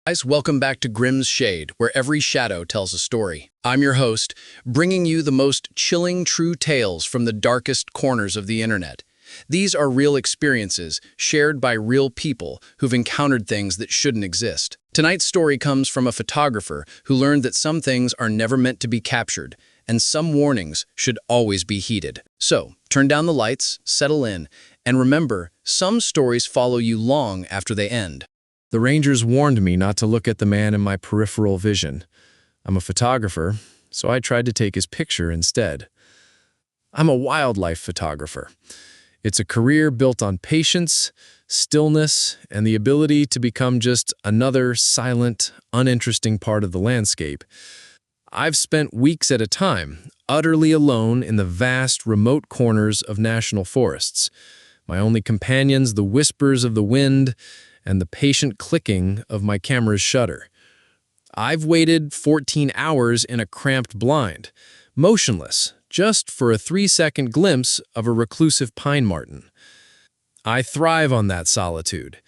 Guys, welcome back to Grimm's Shade, where every shadow tells a story. I'm your host, bringing you the most chilling true tales from the darkest corners of the internet. These are real experiences shared by real people who've encountered things that shouldn't exist. Tonight's story comes from a photographer who learned that some things are never meant to be captured, and some warnings should always be heeded. So, turn down the lights, settle in, and remember, some stories follow you long after they end. The rangers warned me not to look at the man in my peripheral vision. I'm a photographer, so I tried to take his picture instead. I'm a wildlife photographer. It's a career built on patience, stillness, and the ability to become just another silent, uninteresting part of the landscape. I've spent weeks at a time, utterly alone in the vast, remote corners of national forests. My only companions, the whispers of the wind, and the patient clicking of my camera's shutter. I've waited 14 hours in a cramped blind, motionless, just for a 3-second glimpse of a reclusive pine marten. I thrive on that solitude,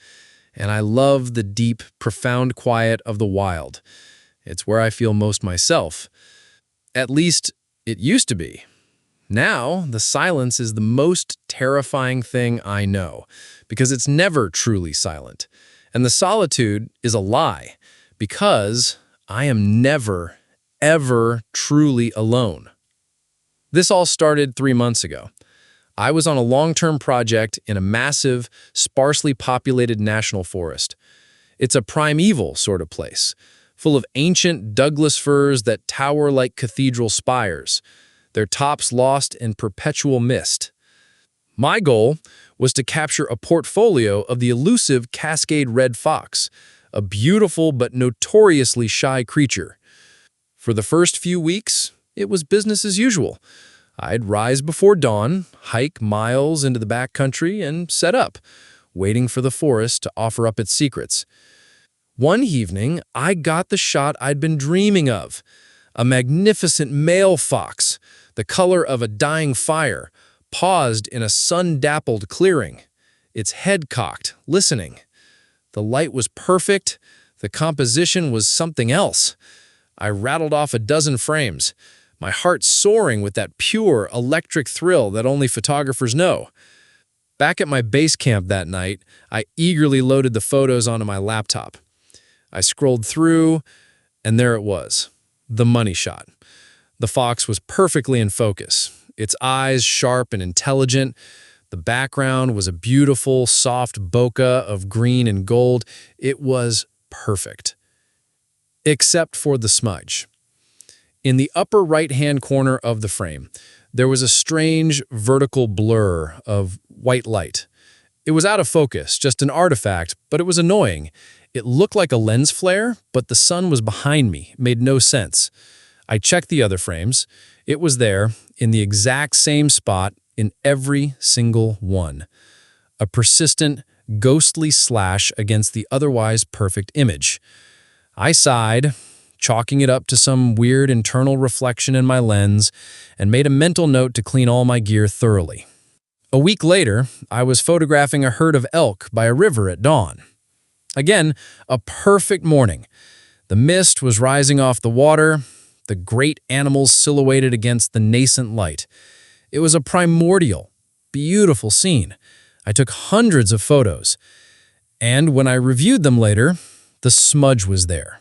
and I love the deep, profound quiet of the wild. It's where I feel most myself. At least, it used to be. Now, the silence is the most terrifying thing I know, because it's never truly silent. And the solitude is a lie, because I am never, ever truly alone. This all started 3 months ago. I was on a long-term project in a massive, sparsely populated national forest. It's a primeval sort of place, full of ancient Douglas firs that tower like cathedral spires, their tops lost in perpetual mist. My goal was to capture a portfolio of the elusive Cascade red fox, a beautiful but notoriously shy creature. For the first few weeks, it was business as usual. I'd rise before dawn, hike miles into the backcountry, and set up, waiting for the forest to offer up its secrets. One evening, I got the shot I'd been dreaming of. A magnificent male fox, the color of a dying fire, paused in a sun-dappled clearing, its head cocked, listening. The light was perfect, the composition was something else. I rattled off a dozen frames, my heart soaring with that pure, electric thrill that only photographers know. Back at my base camp that night, I eagerly loaded the photos onto my laptop. I scrolled through, and there it was. The money shot. The fox was perfectly in focus, its eyes sharp and intelligent. The background was a beautiful, soft bokeh of green and gold. It was perfect. Except for the smudge. In the upper right-hand corner of the frame, there was a strange vertical blur of white light. It was out of focus, just an artifact, but it was annoying. It looked like a lens flare, but the sun was behind me. It made no sense. I checked the other frames. It was there, in the exact same spot, in every single one. A persistent, ghostly slash against the otherwise perfect image. I sighed, chalking it up to some weird internal reflection in my lens, and made a mental note to clean all my gear thoroughly. A week later, I was photographing a herd of elk by a river at dawn. Again, a perfect morning. The mist was rising off the water, the great animals silhouetted against the nascent light. It was a primordial, beautiful scene. I took hundreds of photos, and when I reviewed them later, the smudge was there.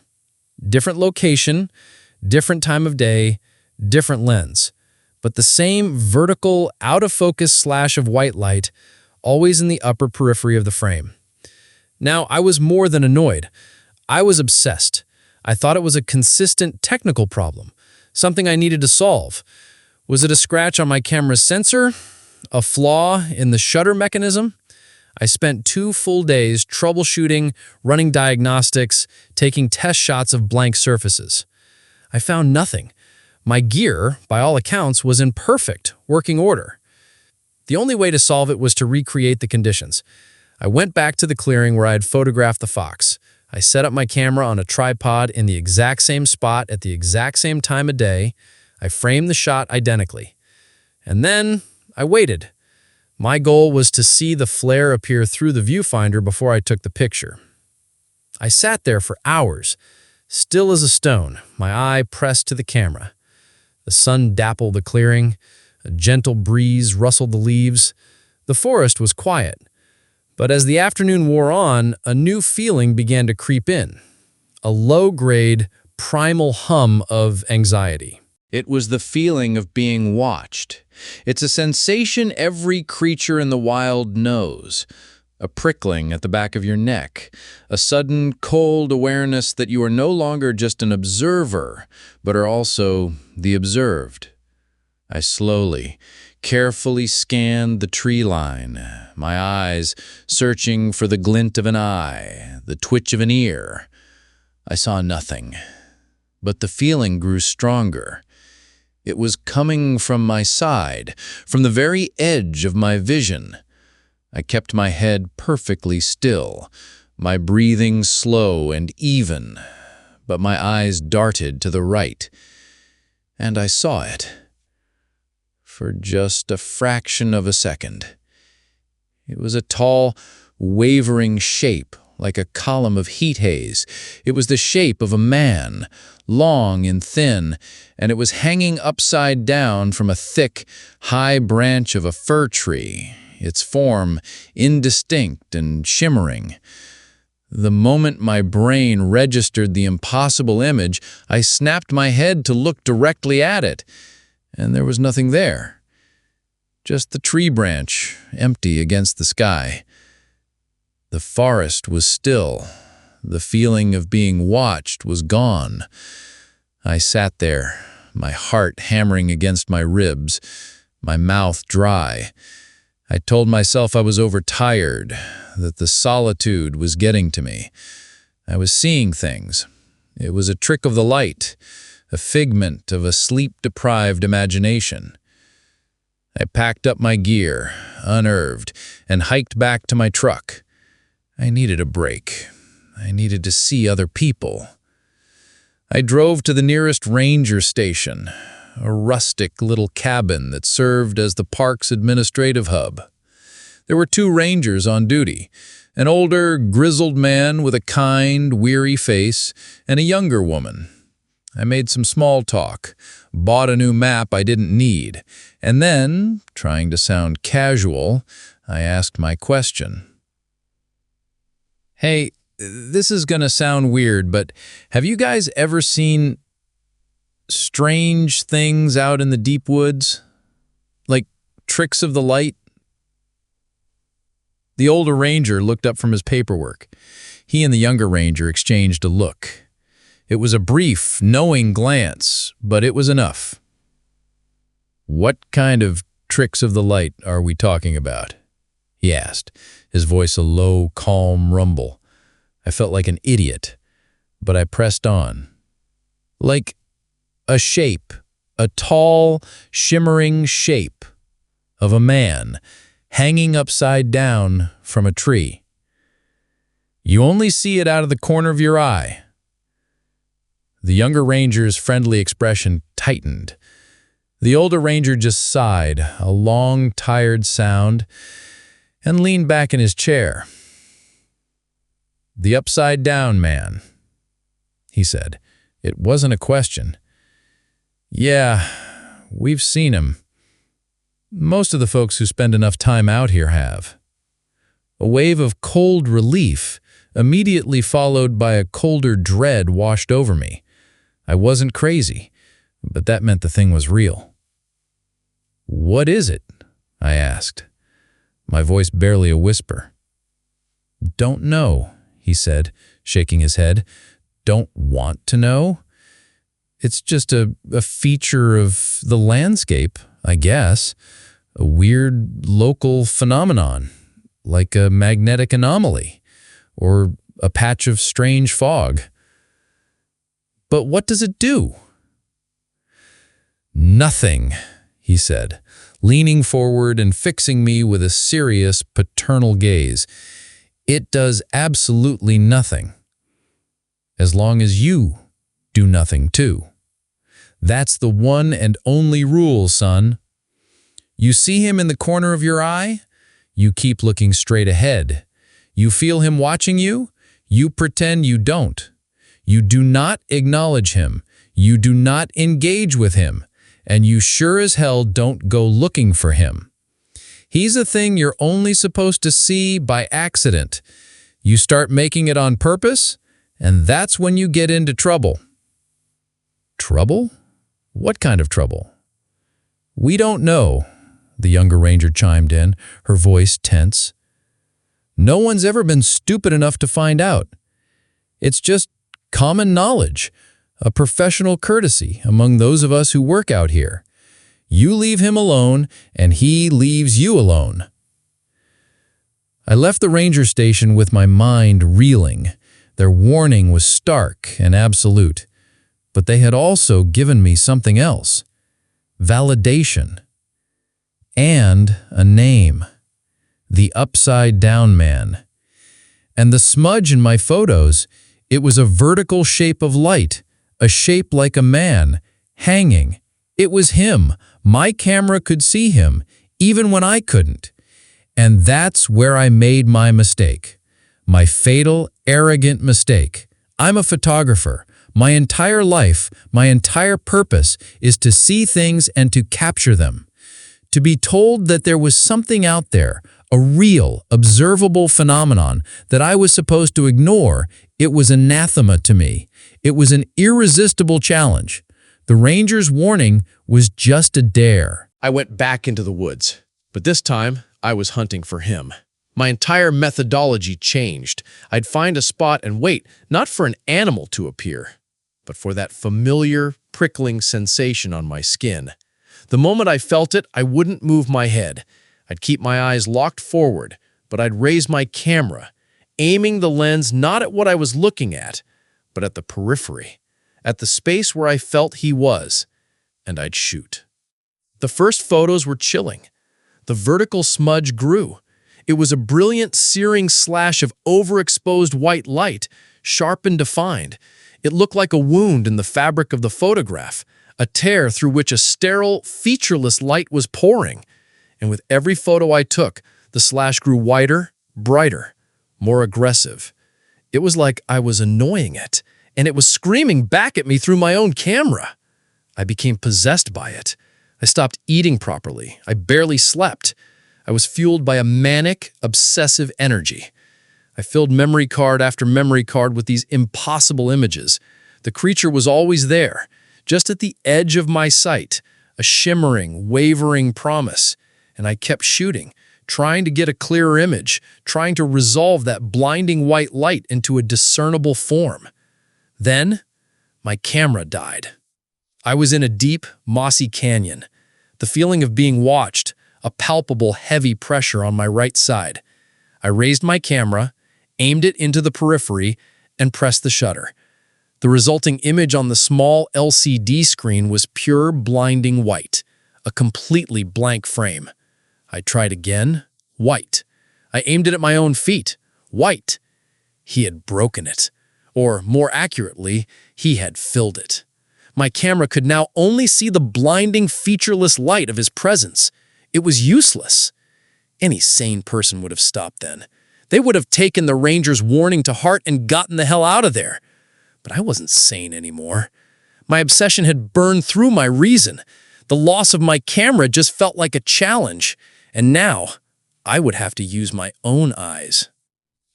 Different location, different time of day, different lens, but the same vertical, out-of-focus slash of white light, always in the upper periphery of the frame. Now, I was more than annoyed. I was obsessed. I thought it was a consistent technical problem, something I needed to solve. Was it a scratch on my camera's sensor? A flaw in the shutter mechanism? I spent 2 full days troubleshooting, running diagnostics, taking test shots of blank surfaces. I found nothing. My gear, by all accounts, was in perfect working order. The only way to solve it was to recreate the conditions. I went back to the clearing where I had photographed the fox. I set up my camera on a tripod in the exact same spot at the exact same time of day. I framed the shot identically. And then I waited. My goal was to see the flare appear through the viewfinder before I took the picture. I sat there for hours, still as a stone, my eye pressed to the camera. The sun dappled the clearing, a gentle breeze rustled the leaves. The forest was quiet, but as the afternoon wore on, a new feeling began to creep in, a low-grade, primal hum of anxiety. It was the feeling of being watched. It's a sensation every creature in the wild knows. A prickling at the back of your neck, a sudden cold awareness that you are no longer just an observer, but are also the observed. I slowly, carefully scanned the tree line, my eyes searching for the glint of an eye, the twitch of an ear. I saw nothing, but the feeling grew stronger. It was coming from my side, from the very edge of my vision. I kept my head perfectly still, my breathing slow and even, but my eyes darted to the right, and I saw it. For just a fraction of a second. It was a tall, wavering shape, like a column of heat haze. It was the shape of a man, long and thin, and it was hanging upside down from a thick, high branch of a fir tree, its form indistinct and shimmering. The moment my brain registered the impossible image, I snapped my head to look directly at it, and there was nothing there. Just the tree branch, empty against the sky. The forest was still. The feeling of being watched was gone. I sat there, my heart hammering against my ribs, my mouth dry. I told myself I was overtired, that the solitude was getting to me. I was seeing things. It was a trick of the light, a figment of a sleep-deprived imagination. I packed up my gear, unnerved, and hiked back to my truck. I needed a break. I needed to see other people. I drove to the nearest ranger station, a rustic little cabin that served as the park's administrative hub. There were 2 rangers on duty, an older, grizzled man with a kind, weary face, and a younger woman. I made some small talk, bought a new map I didn't need, and then, trying to sound casual, I asked my question. Hey, this is gonna sound weird, but have you guys ever seen strange things out in the deep woods? Like tricks of the light? The older ranger looked up from his paperwork. He and the younger ranger exchanged a look. It was a brief, knowing glance, but it was enough. What kind of tricks of the light are we talking about? He asked, his voice a low, calm rumble. I felt like an idiot, but I pressed on. Like a shape, a tall, shimmering shape of a man hanging upside down from a tree. You only see it out of the corner of your eye. The younger ranger's friendly expression tightened. The older ranger just sighed, a long, tired sound, and leaned back in his chair. The upside-down man, he said. It wasn't a question. Yeah, we've seen him. Most of the folks who spend enough time out here have. A wave of cold relief, immediately followed by a colder dread, washed over me. I wasn't crazy, but that meant the thing was real. What is it? I asked, my voice barely a whisper. Don't know, he said, shaking his head. Don't want to know? It's just a feature of the landscape, I guess. A weird local phenomenon, like a magnetic anomaly, or a patch of strange fog. But what does it do? Nothing, he said, leaning forward and fixing me with a serious, paternal gaze. It does absolutely nothing. As long as you do nothing too. That's the one and only rule, son. You see him in the corner of your eye? You keep looking straight ahead. You feel him watching you? You pretend you don't. You do not acknowledge him. You do not engage with him. And you sure as hell don't go looking for him. He's a thing you're only supposed to see by accident. You start making it on purpose, and that's when you get into trouble. Trouble? What kind of trouble? We don't know, the younger ranger chimed in, her voice tense. No one's ever been stupid enough to find out. It's just common knowledge, a professional courtesy among those of us who work out here. You leave him alone, and he leaves you alone. I left the ranger station with my mind reeling. Their warning was stark and absolute, but they had also given me something else. Validation. And a name. The Upside Down Man. And the smudge in my photos, it was a vertical shape of light, a shape like a man, hanging. It was him. My camera could see him, even when I couldn't. And that's where I made my mistake. My fatal, arrogant mistake. I'm a photographer. My entire life, my entire purpose is to see things and to capture them. To be told that there was something out there, a real, observable phenomenon that I was supposed to ignore, it was anathema to me. It was an irresistible challenge. The ranger's warning was just a dare. I went back into the woods, but this time I was hunting for him. My entire methodology changed. I'd find a spot and wait, not for an animal to appear, but for that familiar, prickling sensation on my skin. The moment I felt it, I wouldn't move my head. I'd keep my eyes locked forward, but I'd raise my camera, aiming the lens not at what I was looking at, but at the periphery, at the space where I felt he was, and I'd shoot. The first photos were chilling. The vertical smudge grew. It was a brilliant, searing slash of overexposed white light, sharp and defined. It looked like a wound in the fabric of the photograph, a tear through which a sterile, featureless light was pouring. And with every photo I took, the slash grew wider, brighter, more aggressive. It was like I was annoying it, and it was screaming back at me through my own camera. I became possessed by it. I stopped eating properly. I barely slept. I was fueled by a manic, obsessive energy. I filled memory card after memory card with these impossible images. The creature was always there, just at the edge of my sight, a shimmering, wavering promise. And I kept shooting, trying to get a clearer image, trying to resolve that blinding white light into a discernible form. Then, my camera died. I was in a deep, mossy canyon. The feeling of being watched, a palpable, heavy pressure on my right side. I raised my camera, aimed it into the periphery, and pressed the shutter. The resulting image on the small LCD screen was pure, blinding white, a completely blank frame. I tried again, white. I aimed it at my own feet, white. He had broken it. Or, more accurately, he had filled it. My camera could now only see the blinding, featureless light of his presence. It was useless. Any sane person would have stopped then. They would have taken the ranger's warning to heart and gotten the hell out of there. But I wasn't sane anymore. My obsession had burned through my reason. The loss of my camera just felt like a challenge. And now, I would have to use my own eyes.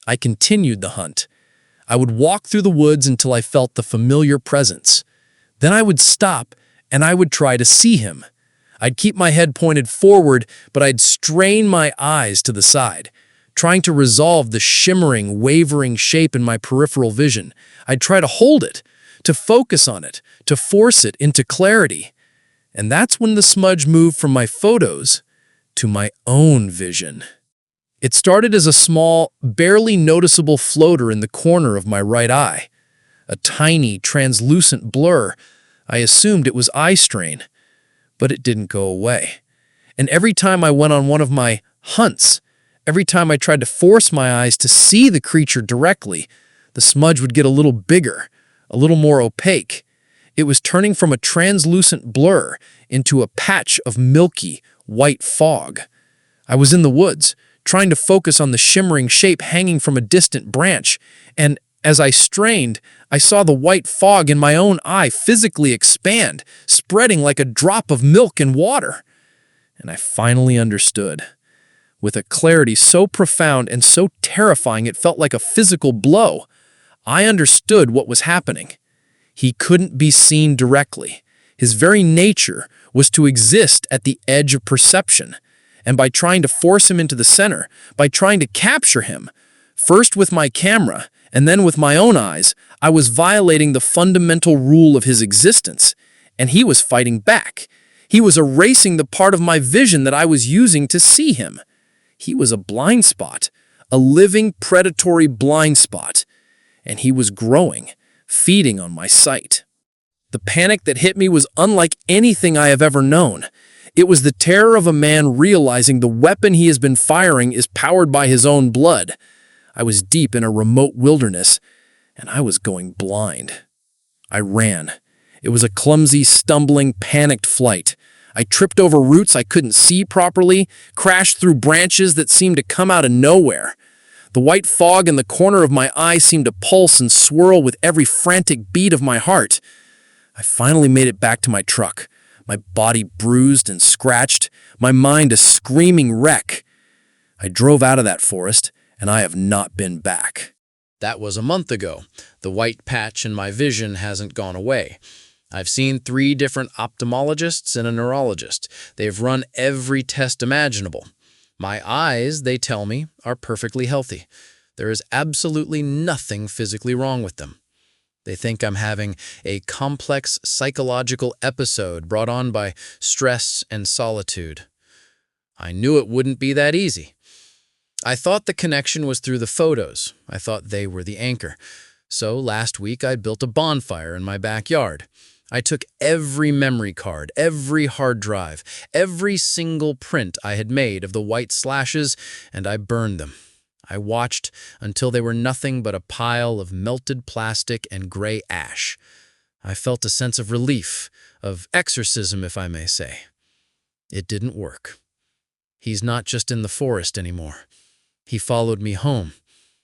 I continued the hunt. I would walk through the woods until I felt the familiar presence. Then I would stop, and I would try to see him. I'd keep my head pointed forward, but I'd strain my eyes to the side, trying to resolve the shimmering, wavering shape in my peripheral vision. I'd try to hold it, to focus on it, to force it into clarity. And that's when the smudge moved from my photos to my own vision. It started as a small, barely noticeable floater in the corner of my right eye. A tiny, translucent blur. I assumed it was eye strain, but it didn't go away. And every time I went on one of my hunts, every time I tried to force my eyes to see the creature directly, the smudge would get a little bigger, a little more opaque. It was turning from a translucent blur into a patch of milky, white fog. I was in the woods, trying to focus on the shimmering shape hanging from a distant branch, and As I strained, I saw the white fog in my own eye physically expand, spreading like a drop of milk in water. And I finally understood. With a clarity so profound and so terrifying it felt like a physical blow, I understood what was happening. He couldn't be seen directly. His very nature was to exist at the edge of perception. And by trying to force him into the center, by trying to capture him, first with my camera and then with my own eyes, I was violating the fundamental rule of his existence. And he was fighting back. He was erasing the part of my vision that I was using to see him. He was a blind spot, a living predatory blind spot. And he was growing, feeding on my sight. The panic that hit me was unlike anything I have ever known. It was the terror of a man realizing the weapon he has been firing is powered by his own blood. I was deep in a remote wilderness, and I was going blind. I ran. It was a clumsy, stumbling, panicked flight. I tripped over roots I couldn't see properly, crashed through branches that seemed to come out of nowhere. The white fog in the corner of my eye seemed to pulse and swirl with every frantic beat of my heart. I finally made it back to my truck, my body bruised and scratched, my mind a screaming wreck. I drove out of that forest, and I have not been back. That was a month ago. The white patch in my vision hasn't gone away. I've seen 3 different ophthalmologists and a neurologist. They've run every test imaginable. My eyes, they tell me, are perfectly healthy. There is absolutely nothing physically wrong with them. They think I'm having a complex psychological episode brought on by stress and solitude. I knew it wouldn't be that easy. I thought the connection was through the photos. I thought they were the anchor. So last week I built a bonfire in my backyard. I took every memory card, every hard drive, every single print I had made of the white slashes, and I burned them. I watched until they were nothing but a pile of melted plastic and gray ash. I felt a sense of relief, of exorcism, if I may say. It didn't work. He's not just in the forest anymore. He followed me home.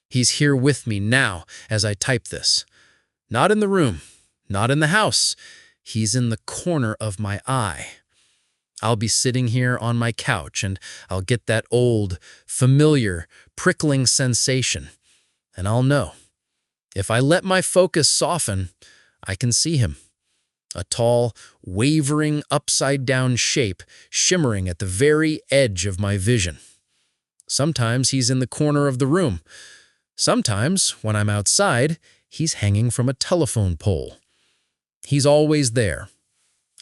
He's here with me now as I type this. Not in the room, not in the house. He's in the corner of my eye. I'll be sitting here on my couch and I'll get that old, familiar, prickling sensation. And I'll know. If I let my focus soften, I can see him. A tall, wavering, upside-down shape shimmering at the very edge of my vision. Sometimes he's in the corner of the room. Sometimes, when I'm outside, he's hanging from a telephone pole. He's always there,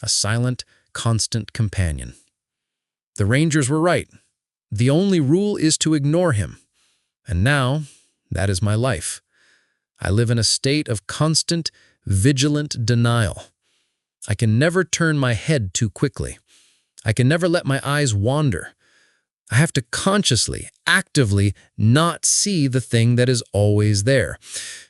a silent, constant companion. The Rangers were right. The only rule is to ignore him. And now, that is my life. I live in a state of constant, vigilant denial. I can never turn my head too quickly. I can never let my eyes wander. I have to consciously, actively not see the thing that is always there.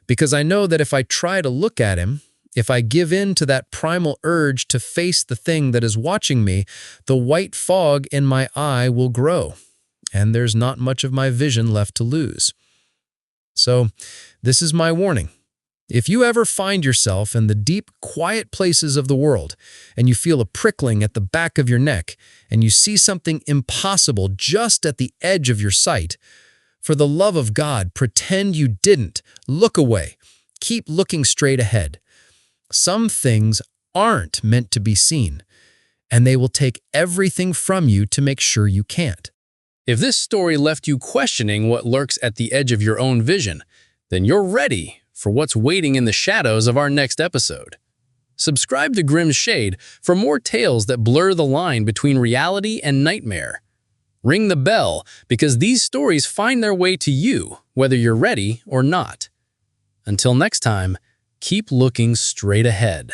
Because I know that if I try to look at him, if I give in to that primal urge to face the thing that is watching me, the white fog in my eye will grow, and there's not much of my vision left to lose. So, this is my warning. If you ever find yourself in the deep, quiet places of the world, and you feel a prickling at the back of your neck, and you see something impossible just at the edge of your sight, for the love of God, pretend you didn't. Look away. Keep looking straight ahead. Some things aren't meant to be seen, and they will take everything from you to make sure you can't. If this story left you questioning what lurks at the edge of your own vision, then you're ready for what's waiting in the shadows of our next episode. Subscribe to Grimm's Shade for more tales that blur the line between reality and nightmare. Ring the bell because these stories find their way to you, whether you're ready or not. Until next time, keep looking straight ahead.